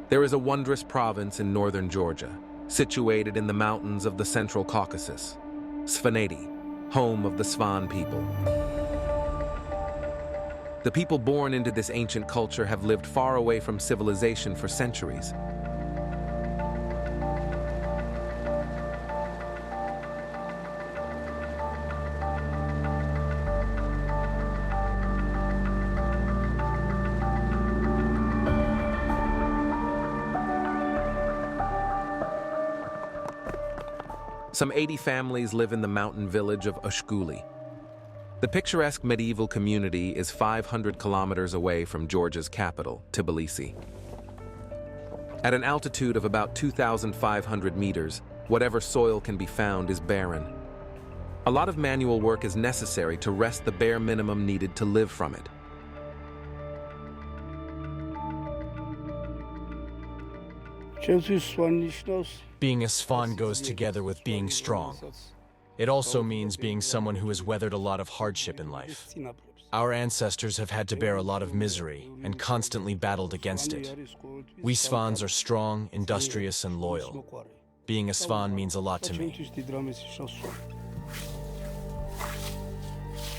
There is a wondrous province in northern Georgia, situated in the mountains of the Central Caucasus, Svaneti, home of the Svan people. The people born into this ancient culture have lived far away from civilization for centuries. Some 80 families live in the mountain village of Ushguli. The picturesque medieval community is 500 kilometers away from Georgia's capital, Tbilisi. At an altitude of about 2,500 meters, whatever soil can be found is barren. A lot of manual work is necessary to wrest the bare minimum needed to live from it. Being a Svan goes together with being strong. It also means being someone who has weathered a lot of hardship in life. Our ancestors have had to bear a lot of misery and constantly battled against it. We Svans are strong, industrious, and loyal. Being a Svan means a lot to me.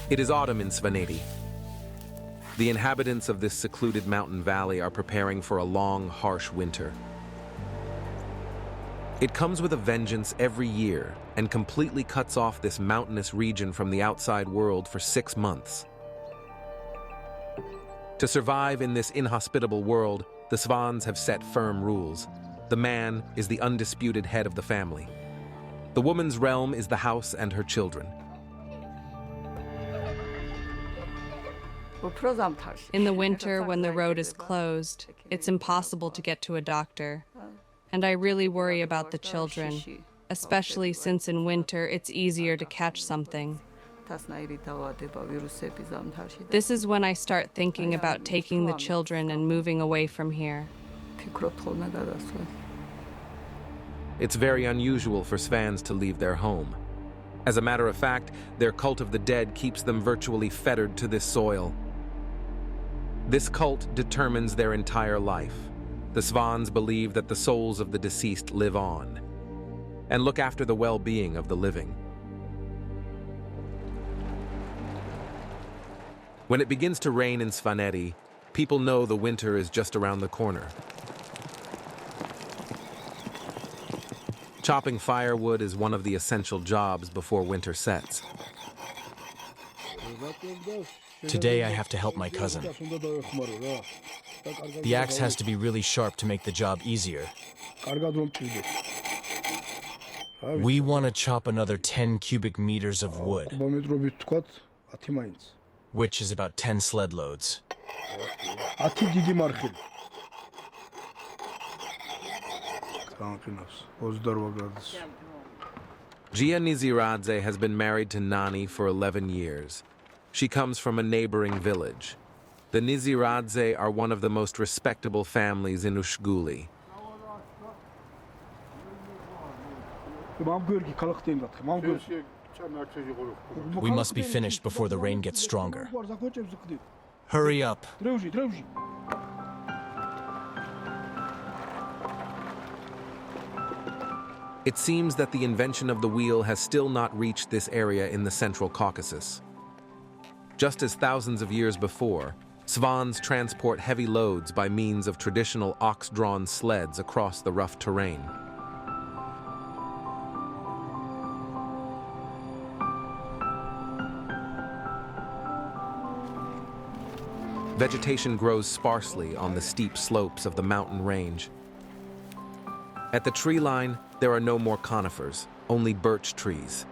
It is autumn in Svaneti. The inhabitants of this secluded mountain valley are preparing for a long, harsh winter. It comes with a vengeance every year and completely cuts off this mountainous region from the outside world for 6 months. To survive in this inhospitable world, the Svans have set firm rules. The man is the undisputed head of the family. The woman's realm is the house and her children. In the winter, when the road is closed, it's impossible to get to a doctor. And I really worry about the children, especially since in winter it's easier to catch something. This is when I start thinking about taking the children and moving away from here. It's very unusual for Svans to leave their home. As a matter of fact, their cult of the dead keeps them virtually fettered to this soil. This cult determines their entire life. The Svans believe that the souls of the deceased live on and look after the well-being of the living. When it begins to rain in Svaneti, people know the winter is just around the corner. Chopping firewood is one of the essential jobs before winter sets. Today I have to help my cousin. The axe has to be really sharp to make the job easier. We want to chop another 10 cubic meters of wood, which is about 10 sled loads. Gia Niziradze has been married to Nani for 11 years. She comes from a neighboring village. The Niziradze are one of the most respectable families in Ushguli. We must be finished before the rain gets stronger. Hurry up. It seems that the invention of the wheel has still not reached this area in the Central Caucasus. Just as thousands of years before, Svans transport heavy loads by means of traditional ox-drawn sleds across the rough terrain. Vegetation grows sparsely on the steep slopes of the mountain range. At the tree line, there are no more conifers, only birch trees.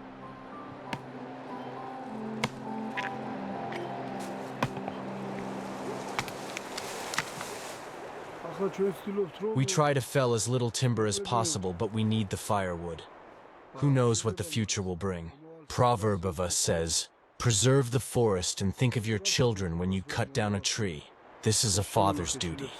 We try to fell as little timber as possible, but we need the firewood. Who knows what the future will bring? Proverb of us says, "Preserve the forest and think of your children when you cut down a tree. This is a father's duty."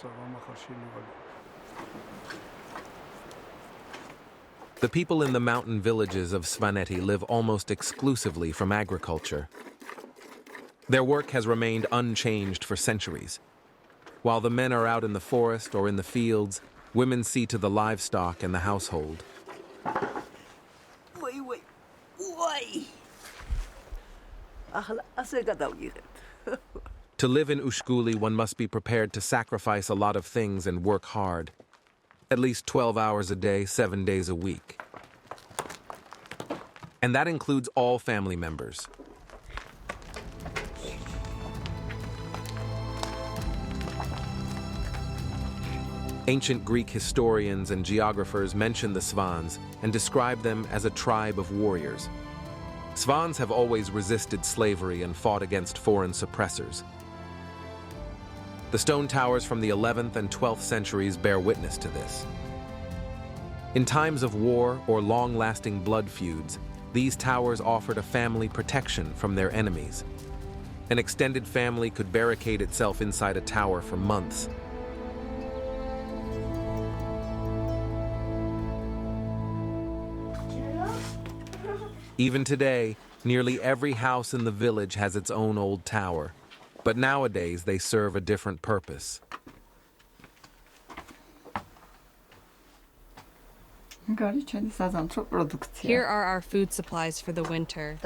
The people in the mountain villages of Svaneti live almost exclusively from agriculture. Their work has remained unchanged for centuries. While the men are out in the forest or in the fields, Women see to the livestock and the household. To live in Ushguli, one must be prepared to sacrifice a lot of things and work hard. At least 12 hours a day, 7 days a week. And that includes all family members. Ancient Greek historians and geographers mention the Svans and describe them as a tribe of warriors. Svans have always resisted slavery and fought against foreign suppressors. The stone towers from the 11th and 12th centuries bear witness to this. In times of war or long-lasting blood feuds, these towers offered a family protection from their enemies. An extended family could barricade itself inside a tower for months. Even today, nearly every house in the village has its own old tower, but nowadays they serve a different purpose. Here are our food supplies for the winter.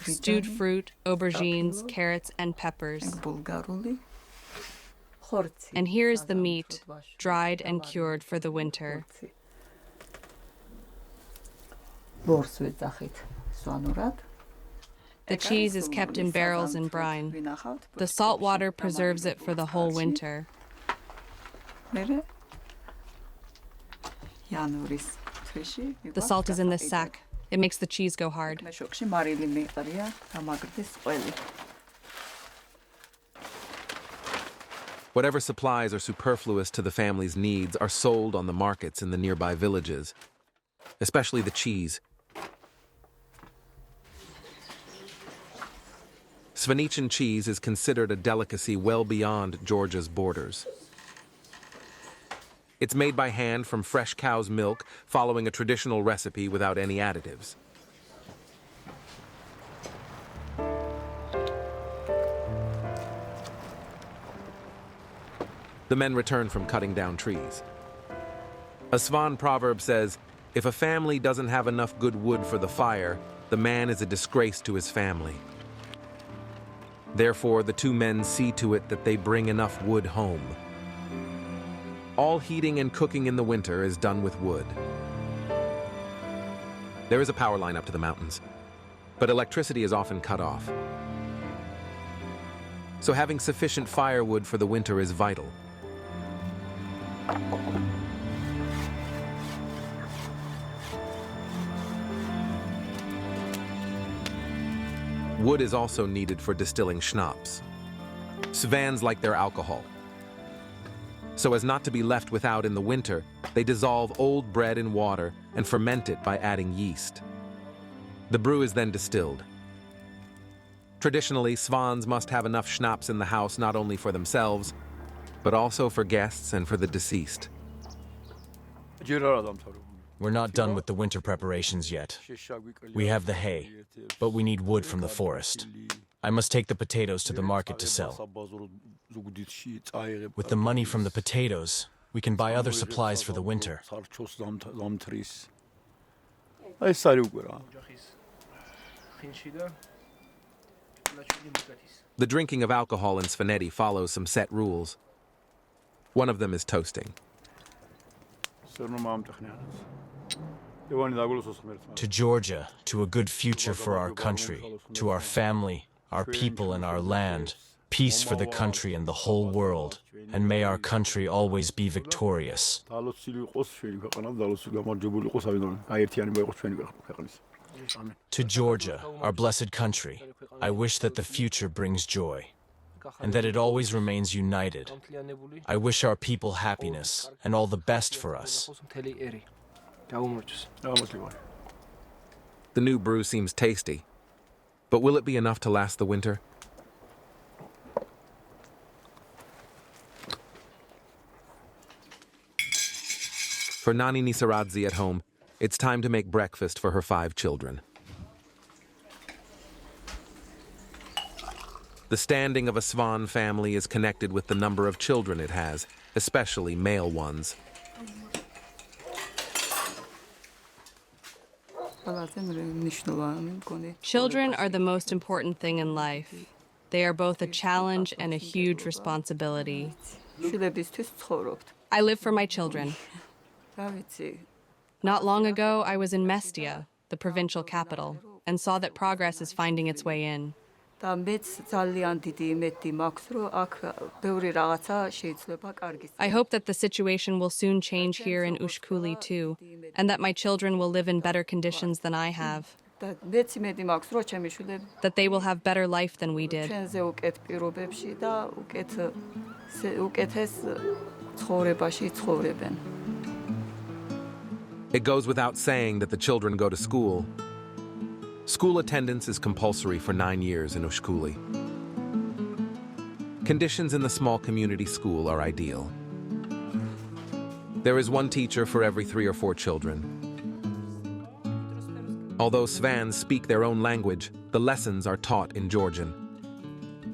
Stewed fruit, aubergines, carrots, and peppers. And here is the meat, dried and cured for the winter. The cheese is kept in barrels in brine. The salt water preserves it for the whole winter. The salt is in this sack. It makes the cheese go hard. Whatever supplies are superfluous to the family's needs are sold on the markets in the nearby villages, especially the cheese. Svanetian cheese is considered a delicacy well beyond Georgia's borders. It's made by hand from fresh cow's milk, following a traditional recipe without any additives. The men return from cutting down trees. A Svan proverb says, "If a family doesn't have enough good wood for the fire, the man is a disgrace to his family." Therefore, the two men see to it that they bring enough wood home. All heating and cooking in the winter is done with wood. There is a power line up to the mountains, but electricity is often cut off. So having sufficient firewood for the winter is vital. Wood is also needed for distilling schnapps. Svans like their alcohol. So as not to be left without in the winter, they dissolve old bread in water and ferment it by adding yeast. The brew is then distilled. Traditionally, Svans must have enough schnapps in the house not only for themselves, but also for guests and for the deceased. We're not done with the winter preparations yet. We have the hay, but we need wood from the forest. I must take the potatoes to the market to sell. With the money from the potatoes, we can buy other supplies for the winter. The drinking of alcohol in Svaneti follows some set rules. One of them is toasting. To Georgia, to a good future for our country, to our family, our people and our land, peace for the country and the whole world, and may our country always be victorious. To Georgia, our blessed country, I wish that the future brings joy, and that it always remains united. I wish our people happiness and all the best for us. The new brew seems tasty, but will it be enough to last the winter? For Nani Nisaradze at home, it's time to make breakfast for her 5 children. The standing of a Svan family is connected with the number of children it has, especially male ones. Children are the most important thing in life. They are both a challenge and a huge responsibility. I live for my children. Not long ago, I was in Mestia, the provincial capital, and saw that progress is finding its way in. I hope that the situation will soon change here in Ushkuli too, and that my children will live in better conditions than I have. That they will have better life than we did. It goes without saying that the children go to school. School attendance is compulsory for 9 years in Ushkuli. Conditions in the small community school are ideal. There is one teacher for every 3 or 4 children. Although Svans speak their own language, the lessons are taught in Georgian.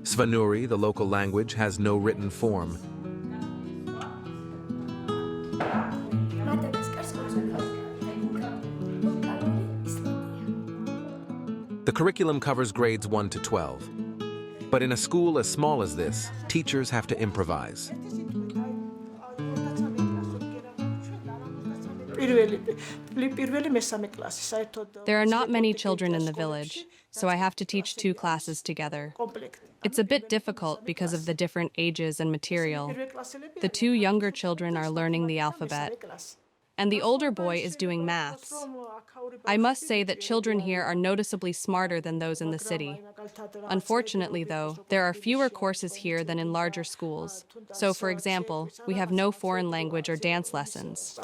Svanuri, the local language, has no written form. The curriculum covers grades 1 to 12. But in a school as small as this, teachers have to improvise. There are not many children in the village, so I have to teach 2 classes together. It's a bit difficult because of the different ages and material. The 2 younger children are learning the alphabet, and the older boy is doing maths. I must say that children here are noticeably smarter than those in the city. Unfortunately, though, there are fewer courses here than in larger schools. So, for example, we have no foreign language or dance lessons.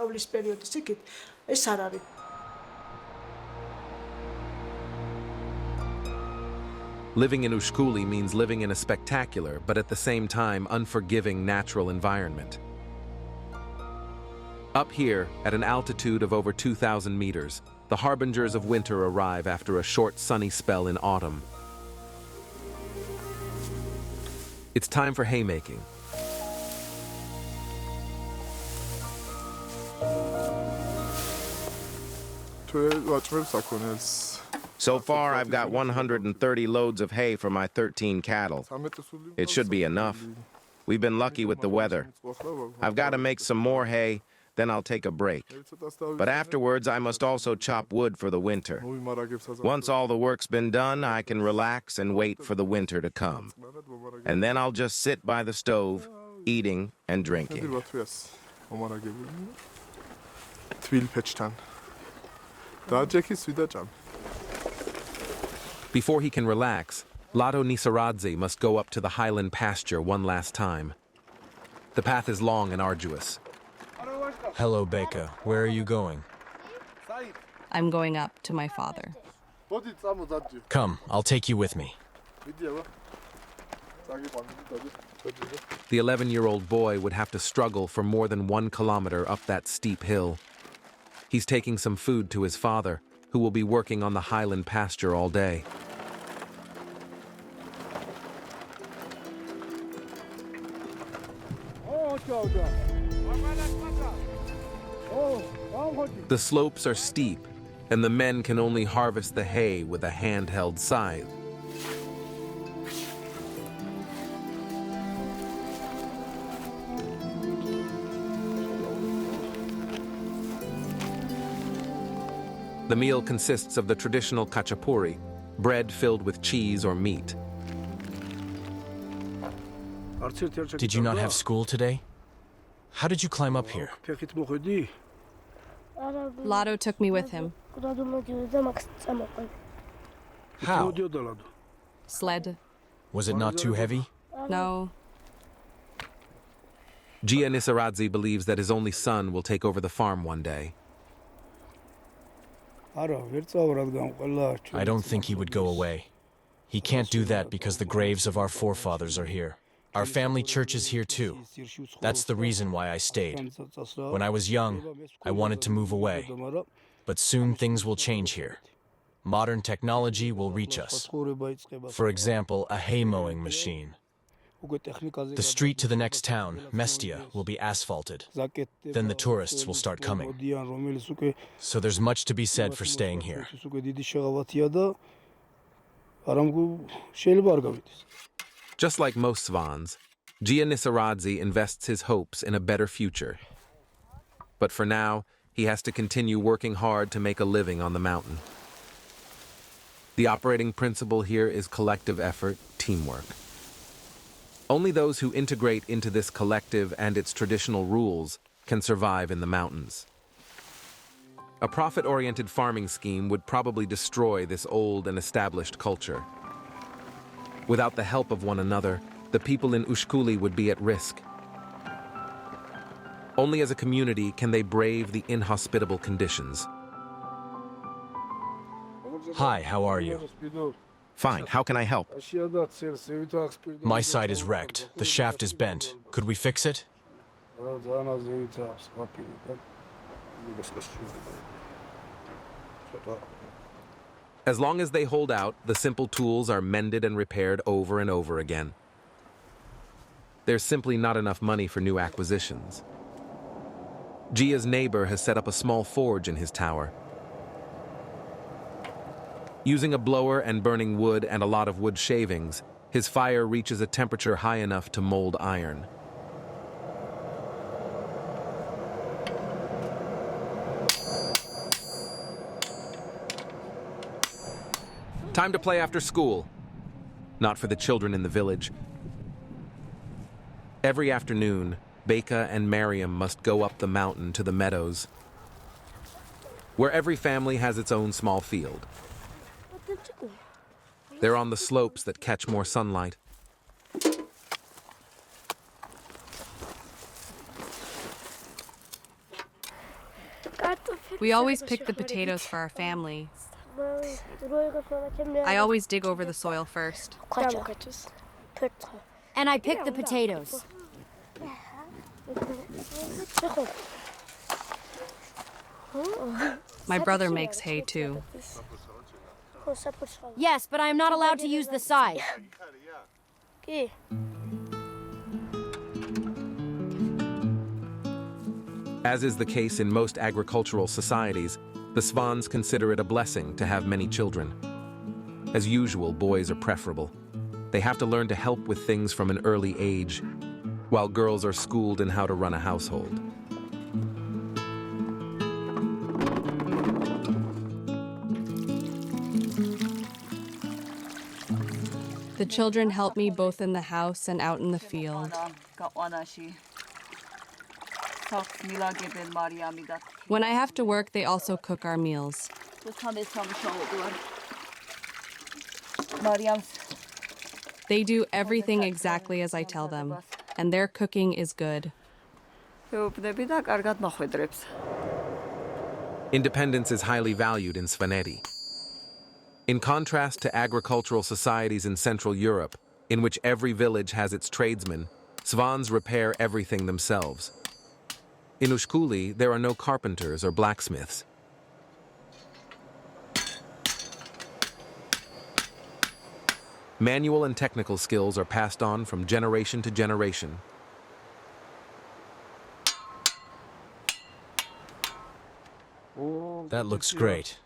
Living in Ushkuli means living in a spectacular, but at the same time unforgiving natural environment. Up here, at an altitude of over 2,000 meters, the harbingers of winter arrive after a short sunny spell in autumn. It's time for haymaking. So far, I've got 130 loads of hay for my 13 cattle. It should be enough. We've been lucky with the weather. I've got to make some more hay, then I'll take a break. But afterwards, I must also chop wood for the winter. Once all the work's been done, I can relax and wait for the winter to come. And then I'll just sit by the stove, eating and drinking. Before he can relax, Lado Nisaradze must go up to the highland pasture one last time. The path is long and arduous. Hello, Beka. Where are you going? I'm going up to my father. Come, I'll take you with me. The 11-year-old boy would have to struggle for more than 1 kilometer up that steep hill. He's taking some food to his father, who will be working on the highland pasture all day. The slopes are steep, and the men can only harvest the hay with a handheld scythe. The meal consists of the traditional khachapuri, bread filled with cheese or meat. Did you not have school today? How did you climb up here? Lado took me with him. How? Sled. Was it not too heavy? No. Gia Nisaradze believes that his only son will take over the farm one day. I don't think he would go away. He can't do that because the graves of our forefathers are here. Our family church is here too. That's the reason why I stayed. When I was young, I wanted to move away. But soon things will change here. Modern technology will reach us. For example, a hay mowing machine. The street to the next town, Mestia, will be asphalted. Then the tourists will start coming. So there's much to be said for staying here. Just like most Svans, Giannissaradze invests his hopes in a better future. But for now, he has to continue working hard to make a living on the mountain. The operating principle here is collective effort, teamwork. Only those who integrate into this collective and its traditional rules can survive in the mountains. A profit-oriented farming scheme would probably destroy this old and established culture. Without the help of one another, the people in Ushkuli would be at risk. Only as a community can they brave the inhospitable conditions. Hi, how are you? Fine, how can I help? My side is wrecked. The shaft is bent. Could we fix it? As long as they hold out, the simple tools are mended and repaired over and over again. There's simply not enough money for new acquisitions. Gia's neighbor has set up a small forge in his tower. Using a blower and burning wood and a lot of wood shavings, his fire reaches a temperature high enough to mold iron. Time to play after school. Not for the children in the village. Every afternoon, Beka and Mariam must go up the mountain to the meadows, where every family has its own small field. They're on the slopes that catch more sunlight. We always pick the potatoes for our family. I always dig over the soil first. And I pick the potatoes. My brother makes hay too. Yes, but I am not allowed to use the scythe. As is the case in most agricultural societies, the Svans consider it a blessing to have many children. As usual, boys are preferable. They have to learn to help with things from an early age, while girls are schooled in how to run a household. The children help me both in the house and out in the field. When I have to work, they also cook our meals. They do everything exactly as I tell them, and their cooking is good. Independence is highly valued in Svaneti. In contrast to agricultural societies in Central Europe, in which every village has its tradesmen, Svans repair everything themselves. In Ushkuli, there are no carpenters or blacksmiths. Manual and technical skills are passed on from generation to generation. That looks great.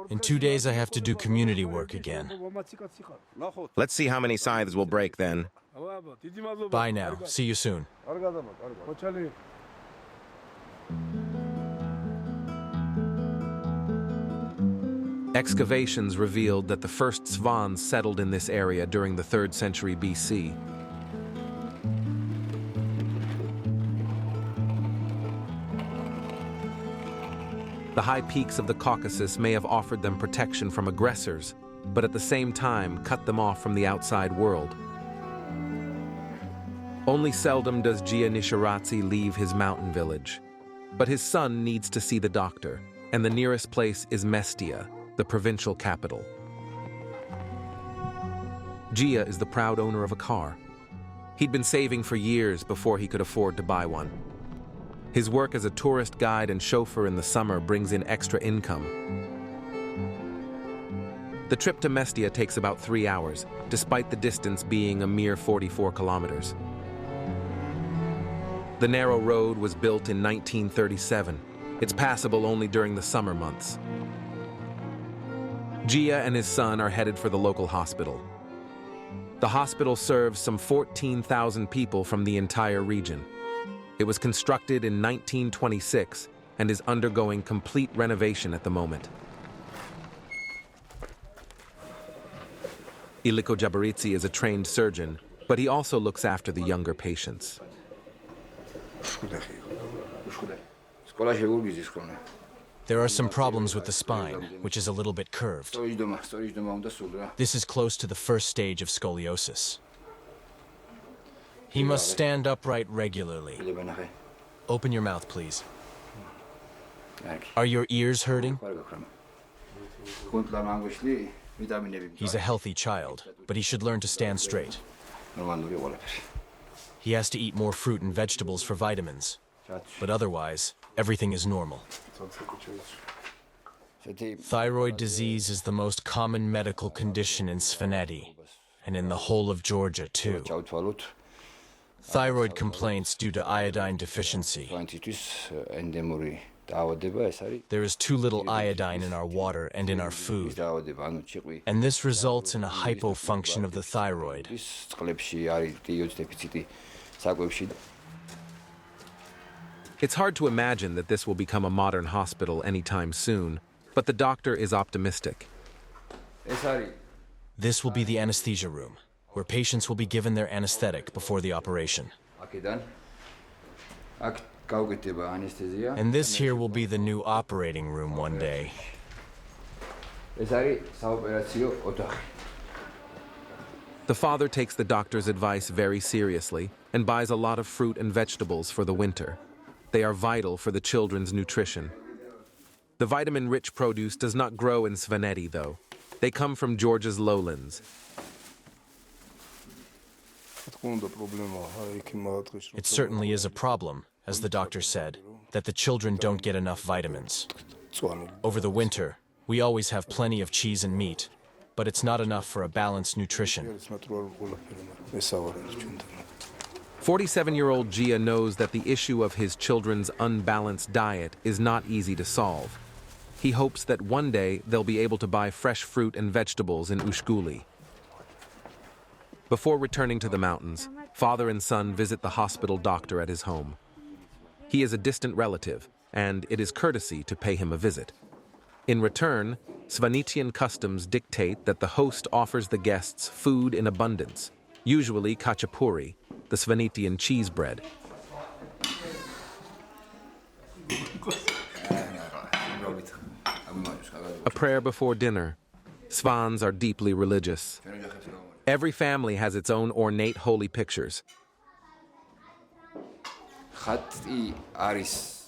In 2 days, I have to do community work again. Let's see how many scythes will break then. Bye now. See you soon. Excavations revealed that the first Svans settled in this area during the 3rd century BC. The high peaks of the Caucasus may have offered them protection from aggressors, but at the same time cut them off from the outside world. Only seldom does Giannissaradze leave his mountain village. But his son needs to see the doctor, and the nearest place is Mestia, the provincial capital. Gia is the proud owner of a car. He'd been saving for years before he could afford to buy one. His work as a tourist guide and chauffeur in the summer brings in extra income. The trip to Mestia takes about 3 hours, despite the distance being a mere 44 kilometers. The narrow road was built in 1937. It's passable only during the summer months. Gia and his son are headed for the local hospital. The hospital serves some 14,000 people from the entire region. It was constructed in 1926 and is undergoing complete renovation at the moment. Iliko Jabaritsi is a trained surgeon, but he also looks after the younger patients. There are some problems with the spine, which is a little bit curved. This is close to the first stage of scoliosis. He must stand upright regularly. Open your mouth, please. Are your ears hurting? He's a healthy child, but he should learn to stand straight. He has to eat more fruit and vegetables for vitamins, but otherwise, everything is normal. Thyroid disease is the most common medical condition in Svaneti, and in the whole of Georgia, too. Thyroid complaints due to iodine deficiency. There is too little iodine in our water and in our food, and this results in a hypofunction of the thyroid. It's hard to imagine that this will become a modern hospital anytime soon, but the doctor is optimistic. This will be the anesthesia room, where patients will be given their anesthetic before the operation. And this here will be the new operating room one day. The father takes the doctor's advice very seriously and buys a lot of fruit and vegetables for the winter. They are vital for the children's nutrition. The vitamin-rich produce does not grow in Svaneti, though. They come from Georgia's lowlands. It certainly is a problem, as the doctor said, that the children don't get enough vitamins. Over the winter, we always have plenty of cheese and meat, but it's not enough for a balanced nutrition. 47-year-old Gia knows that the issue of his children's unbalanced diet is not easy to solve. He hopes that one day they'll be able to buy fresh fruit and vegetables in Ushguli. Before returning to the mountains, father and son visit the hospital doctor at his home. He is a distant relative, and it is courtesy to pay him a visit. In return, Svanetian customs dictate that the host offers the guests food in abundance, usually khachapuri, the Svanetian cheese bread. A prayer before dinner. Svans are deeply religious. Every family has its own ornate holy pictures.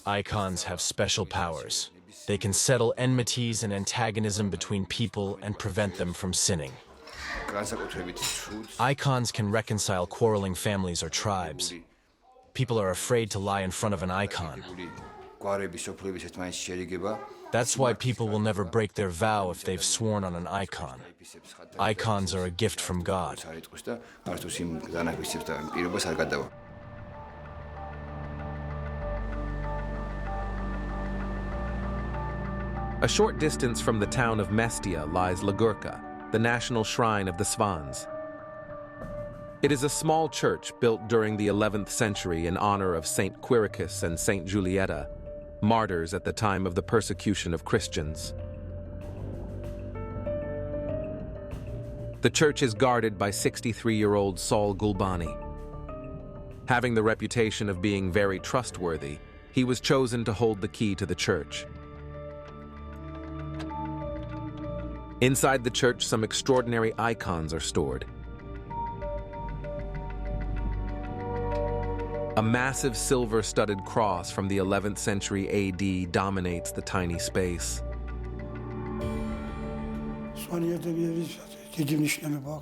Icons have special powers. They can settle enmities and antagonism between people and prevent them from sinning. Icons can reconcile quarreling families or tribes. People are afraid to lie in front of an icon. That's why people will never break their vow if they've sworn on an icon. Icons are a gift from God. A short distance from the town of Mestia lies Ligurka, the national shrine of the Svans. It is a small church built during the 11th century in honor of Saint Quiricus and Saint Julietta, martyrs at the time of the persecution of Christians. The church is guarded by 63-year-old Saul Gulbani. Having the reputation of being very trustworthy, he was chosen to hold the key to the church. Inside the church, some extraordinary icons are stored. A massive silver-studded cross from the 11th century AD dominates the tiny space.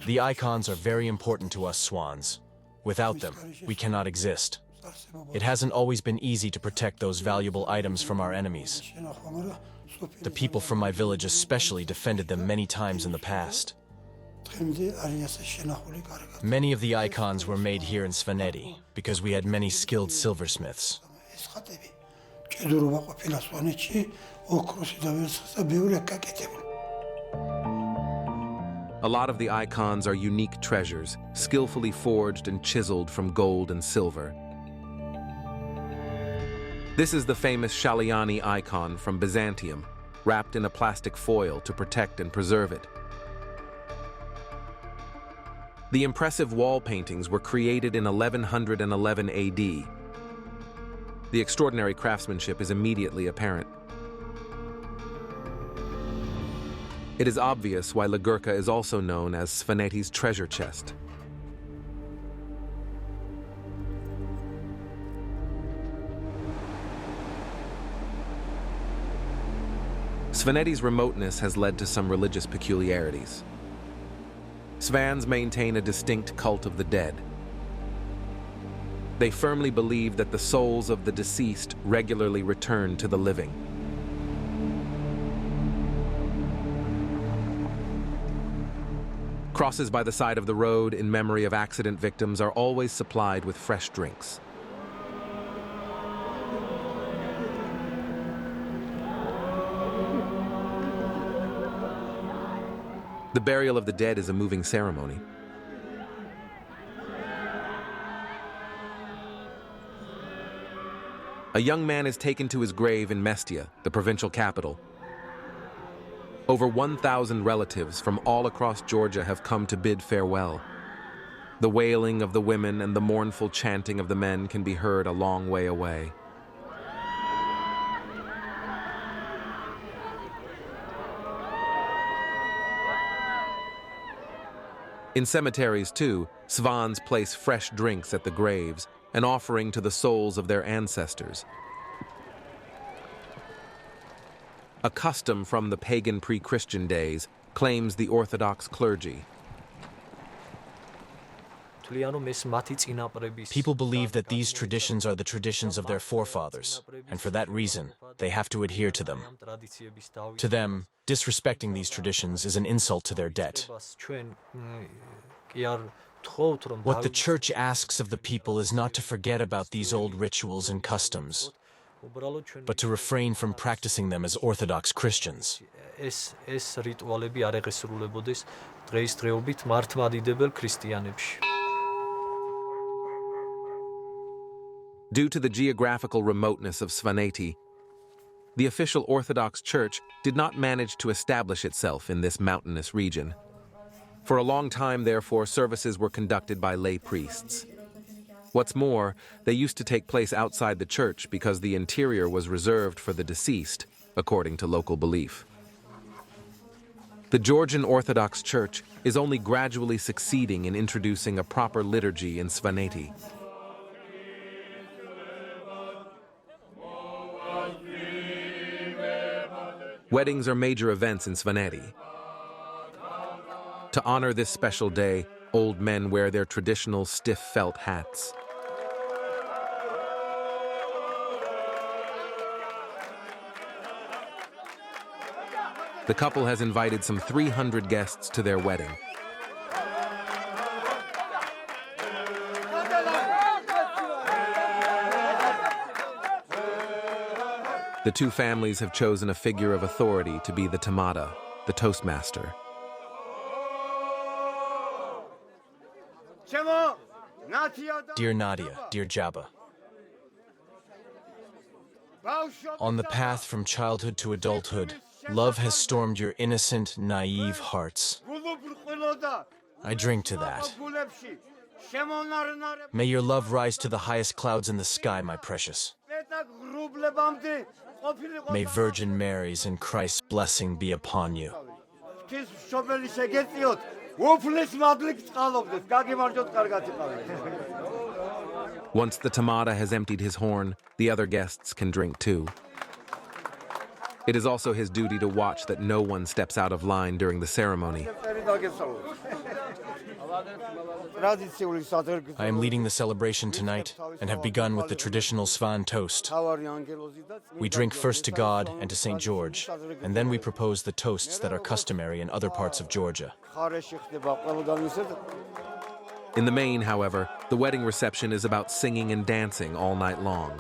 The icons are very important to us Swans. Without them, we cannot exist. It hasn't always been easy to protect those valuable items from our enemies. The people from my village especially defended them many times in the past. Many of the icons were made here in Svaneti because we had many skilled silversmiths. A lot of the icons are unique treasures, skillfully forged and chiseled from gold and silver. This is the famous Shaliani icon from Byzantium, wrapped in a plastic foil to protect and preserve it. The impressive wall paintings were created in 1111 AD. The extraordinary craftsmanship is immediately apparent. It is obvious why Ligurka is also known as Svaneti's treasure chest. Svaneti's remoteness has led to some religious peculiarities. Svans maintain a distinct cult of the dead. They firmly believe that the souls of the deceased regularly return to the living. Crosses by the side of the road in memory of accident victims are always supplied with fresh drinks. The burial of the dead is a moving ceremony. A young man is taken to his grave in Mestia, the provincial capital. Over 1,000 relatives from all across Georgia have come to bid farewell. The wailing of the women and the mournful chanting of the men can be heard a long way away. In cemeteries, too, Svans place fresh drinks at the graves, an offering to the souls of their ancestors. A custom from the pagan pre-Christian days, claims the Orthodox clergy. People believe that these traditions are the traditions of their forefathers, and for that reason, they have to adhere to them. To them, disrespecting these traditions is an insult to their debt. What the Church asks of the people is not to forget about these old rituals and customs, but to refrain from practicing them as Orthodox Christians. Due to the geographical remoteness of Svaneti, the official Orthodox Church did not manage to establish itself in this mountainous region. For a long time, therefore, services were conducted by lay priests. What's more, they used to take place outside the church because the interior was reserved for the deceased, according to local belief. The Georgian Orthodox Church is only gradually succeeding in introducing a proper liturgy in Svaneti. Weddings are major events in Svaneti. To honor this special day, old men wear their traditional stiff felt hats. The couple has invited some 300 guests to their wedding. The two families have chosen a figure of authority to be the tamada, the toastmaster. Dear Nadia, dear Jabba, on the path from childhood to adulthood, love has stormed your innocent, naive hearts. I drink to that. May your love rise to the highest clouds in the sky, my precious. May Virgin Mary's and Christ's blessing be upon you. Once the tamada has emptied his horn, the other guests can drink too. It is also his duty to watch that no one steps out of line during the ceremony. I am leading the celebration tonight and have begun with the traditional Svan toast. We drink first to God and to St. George, and then we propose the toasts that are customary in other parts of Georgia. In the main, however, the wedding reception is about singing and dancing all night long.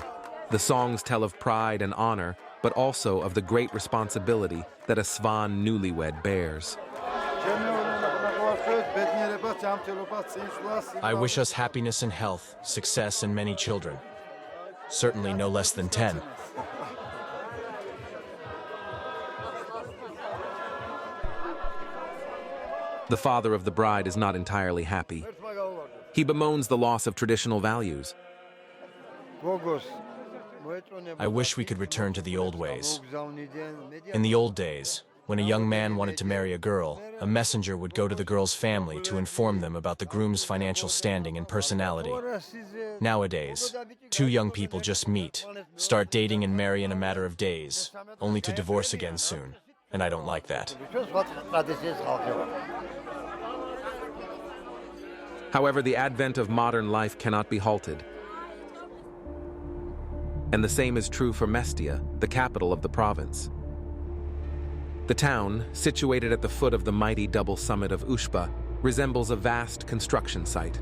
The songs tell of pride and honor, but also of the great responsibility that a Svan newlywed bears. I wish us happiness and health, success and many children. Certainly no less than 10. The father of the bride is not entirely happy. He bemoans the loss of traditional values. I wish we could return to the old ways. In the old days, when a young man wanted to marry a girl, a messenger would go to the girl's family to inform them about the groom's financial standing and personality. Nowadays, two young people just meet, start dating and marry in a matter of days, only to divorce again soon. And I don't like that. However, the advent of modern life cannot be halted. And the same is true for Mestia, the capital of the province. The town, situated at the foot of the mighty double summit of Ushba, resembles a vast construction site.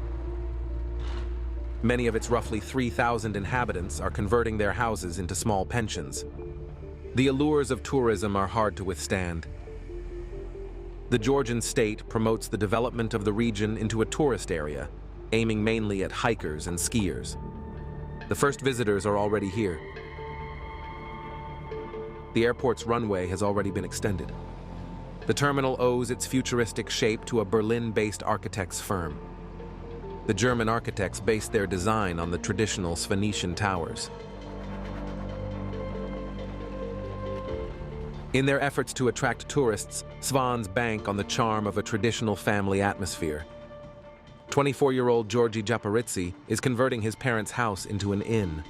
Many of its roughly 3,000 inhabitants are converting their houses into small pensions. The allures of tourism are hard to withstand. The Georgian state promotes the development of the region into a tourist area, aiming mainly at hikers and skiers. The first visitors are already here. The airport's runway has already been extended. The terminal owes its futuristic shape to a Berlin-based architect's firm. The German architects based their design on the traditional Svanetian towers. In their efforts to attract tourists, Svans bank on the charm of a traditional family atmosphere. 24-year-old Georgi Japaritsi is converting his parents' house into an inn.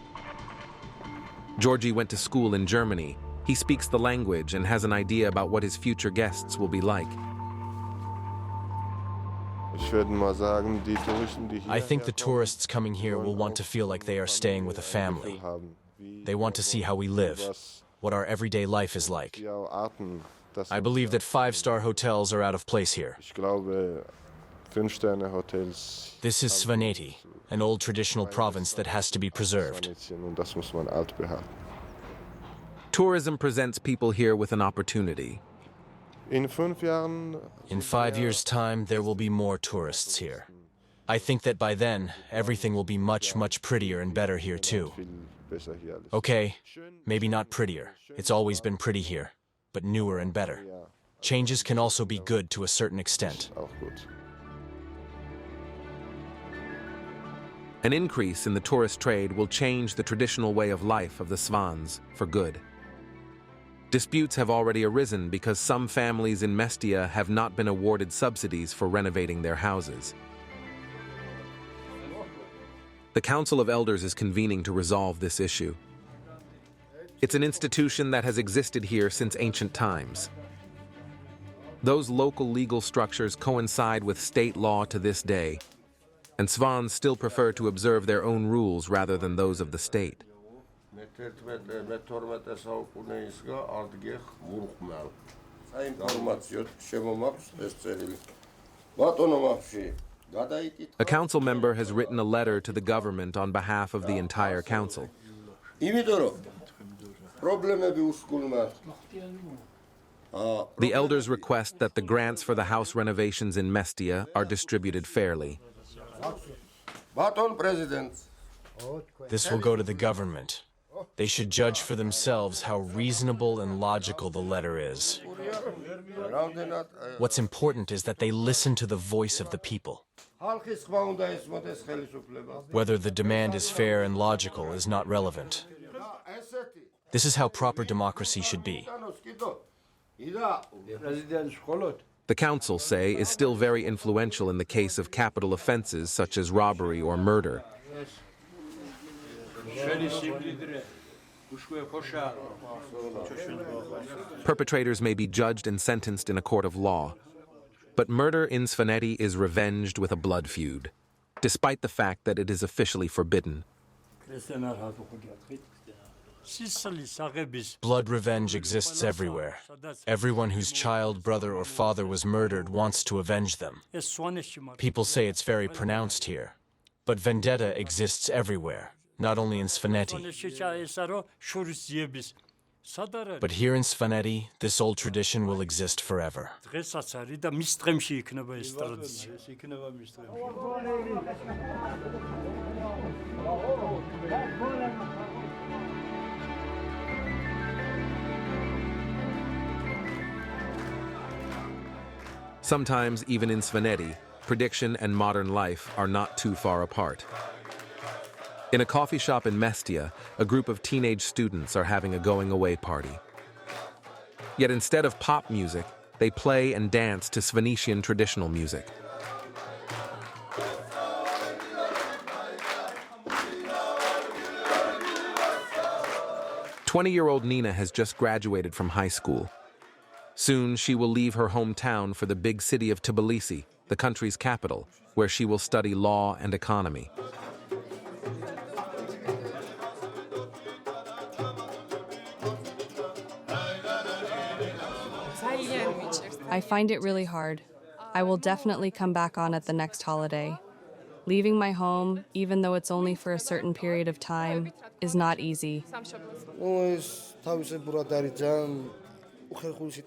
Georgi went to school in Germany. He speaks the language and has an idea about what his future guests will be like. I think the tourists coming here will want to feel like they are staying with a family. They want to see how we live, what our everyday life is like. I believe that 5-star hotels are out of place here. This is Svaneti, an old traditional province that has to be preserved. Tourism presents people here with an opportunity. In 5 years' time, there will be more tourists here. I think that by then, everything will be much, much prettier and better here too. Okay, maybe not prettier. It's always been pretty here, but newer and better. Changes can also be good to a certain extent. An increase in the tourist trade will change the traditional way of life of the Svans for good. Disputes have already arisen because some families in Mestia have not been awarded subsidies for renovating their houses. The Council of Elders is convening to resolve this issue. It's an institution that has existed here since ancient times. Those local legal structures coincide with state law to this day, and Svans still prefer to observe their own rules rather than those of the state. A council member has written a letter to the government on behalf of the entire council. The elders request that the grants for the house renovations in Mestia are distributed fairly. This will go to the government. They should judge for themselves how reasonable and logical the letter is. What's important is that they listen to the voice of the people. Whether the demand is fair and logical is not relevant. This is how proper democracy should be. The council, say, is still very influential in the case of capital offenses such as robbery or murder. Perpetrators may be judged and sentenced in a court of law, but murder in Svaneti is revenged with a blood feud, despite the fact that it is officially forbidden. Blood revenge exists everywhere. Everyone whose child, brother, or father was murdered wants to avenge them. People say it's very pronounced here, but vendetta exists everywhere, not only in Svaneti. But here in Svaneti, this old tradition will exist forever. Sometimes, even in Svaneti, prediction and modern life are not too far apart. In a coffee shop in Mestia, a group of teenage students are having a going-away party. Yet instead of pop music, they play and dance to Svanetian traditional music. "20-year-old Nina has just graduated from high school. Soon, she will leave her hometown for the big city of Tbilisi, the country's capital, where she will study law and economy. I find it really hard. I will definitely come back on at the next holiday. Leaving my home, even though it's only for a certain period of time, is not easy.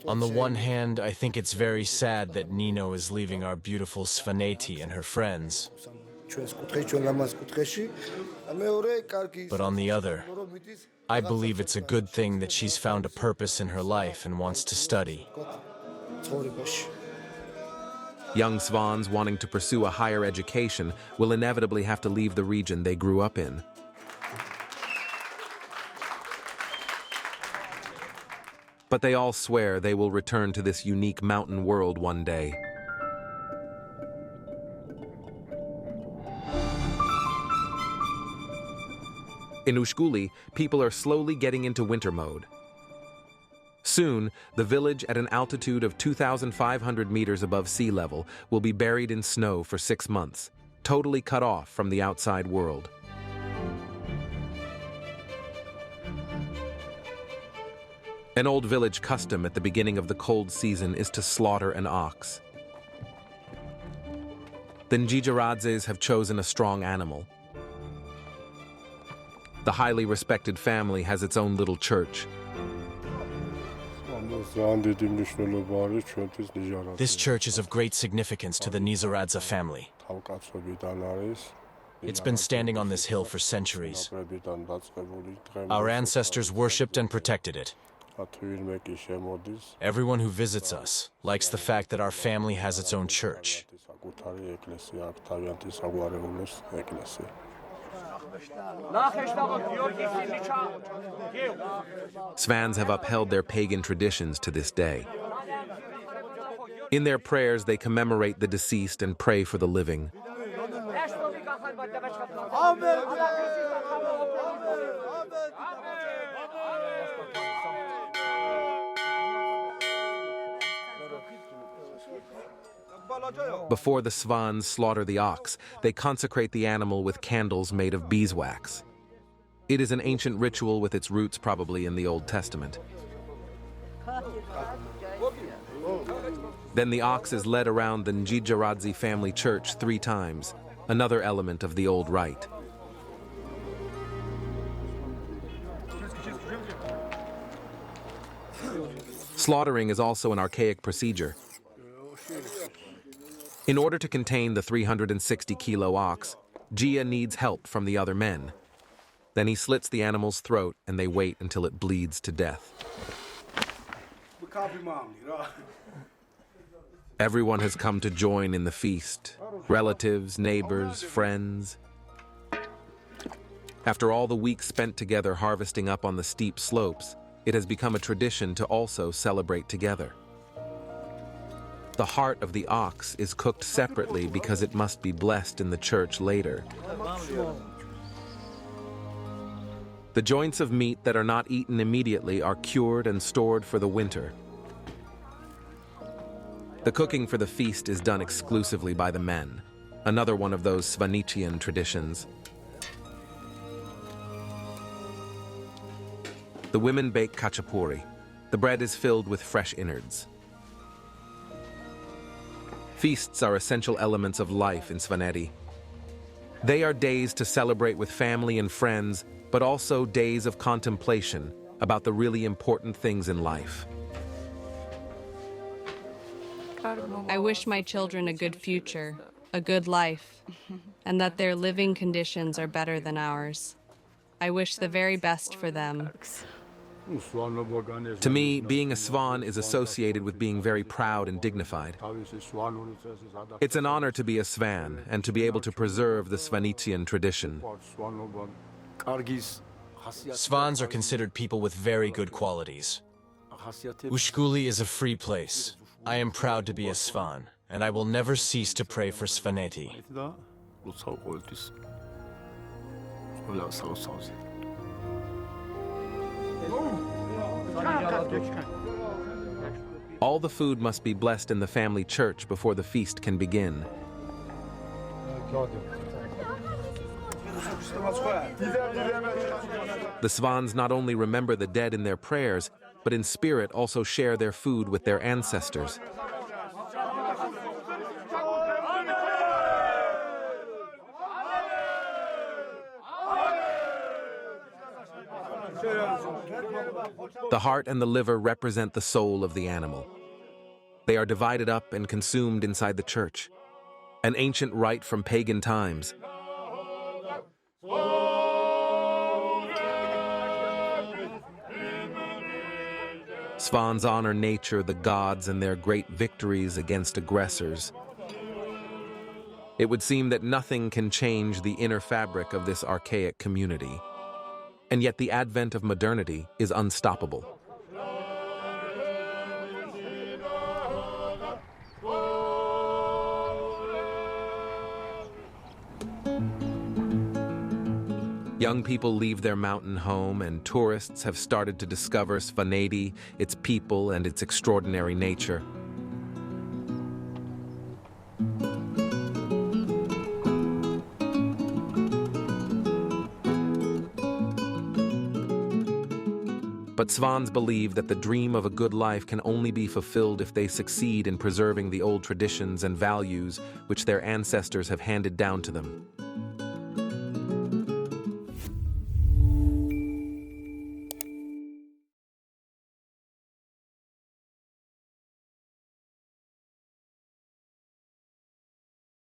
On the one hand, I think it's very sad that Nino is leaving our beautiful Svaneti and her friends. But on the other, I believe it's a good thing that she's found a purpose in her life and wants to study. Young Svans wanting to pursue a higher education will inevitably have to leave the region they grew up in. But they all swear they will return to this unique mountain world one day. In Ushguli, people are slowly getting into winter mode. Soon, the village at an altitude of 2,500 meters above sea level will be buried in snow for 6 months, totally cut off from the outside world. An old village custom at the beginning of the cold season is to slaughter an ox. The Njijaradzes have chosen a strong animal. The highly respected family has its own little church. This church is of great significance to the Nizaradze family. It's been standing on this hill for centuries. Our ancestors worshipped and protected it. Everyone who visits us likes the fact that our family has its own church. Svans have upheld their pagan traditions to this day. In their prayers, they commemorate the deceased and pray for the living. Before the Svans slaughter the ox, they consecrate the animal with candles made of beeswax. It is an ancient ritual with its roots probably in the Old Testament. Then the ox is led around the Njijaradze family church 3 times, another element of the old rite. Slaughtering is also an archaic procedure. In order to contain the 360-kilo ox, Gia needs help from the other men. Then he slits the animal's throat and they wait until it bleeds to death. Everyone has come to join in the feast. Relatives, neighbors, friends. After all the weeks spent together harvesting up on the steep slopes, it has become a tradition to also celebrate together. The heart of the ox is cooked separately because it must be blessed in the church later. The joints of meat that are not eaten immediately are cured and stored for the winter. The cooking for the feast is done exclusively by the men, another one of those Svanetian traditions. The women bake khachapuri. The bread is filled with fresh innards. Feasts are essential elements of life in Svaneti. They are days to celebrate with family and friends, but also days of contemplation about the really important things in life. I wish my children a good future, a good life, and that their living conditions are better than ours. I wish the very best for them. To me, being a Svan is associated with being very proud and dignified. It's an honor to be a Svan and to be able to preserve the Svanetian tradition. Svans are considered people with very good qualities. Ushkuli is a free place. I am proud to be a Svan, and I will never cease to pray for Svaneti. All the food must be blessed in the family church before the feast can begin. The Svans not only remember the dead in their prayers, but in spirit also share their food with their ancestors. The heart and the liver represent the soul of the animal. They are divided up and consumed inside the church, an ancient rite from pagan times. Svans honor nature, the gods, and their great victories against aggressors. It would seem that nothing can change the inner fabric of this archaic community. And yet the advent of modernity is unstoppable. Young people leave their mountain home, and tourists have started to discover Svaneti, its people, and its extraordinary nature. But Svans believe that the dream of a good life can only be fulfilled if they succeed in preserving the old traditions and values which their ancestors have handed down to them.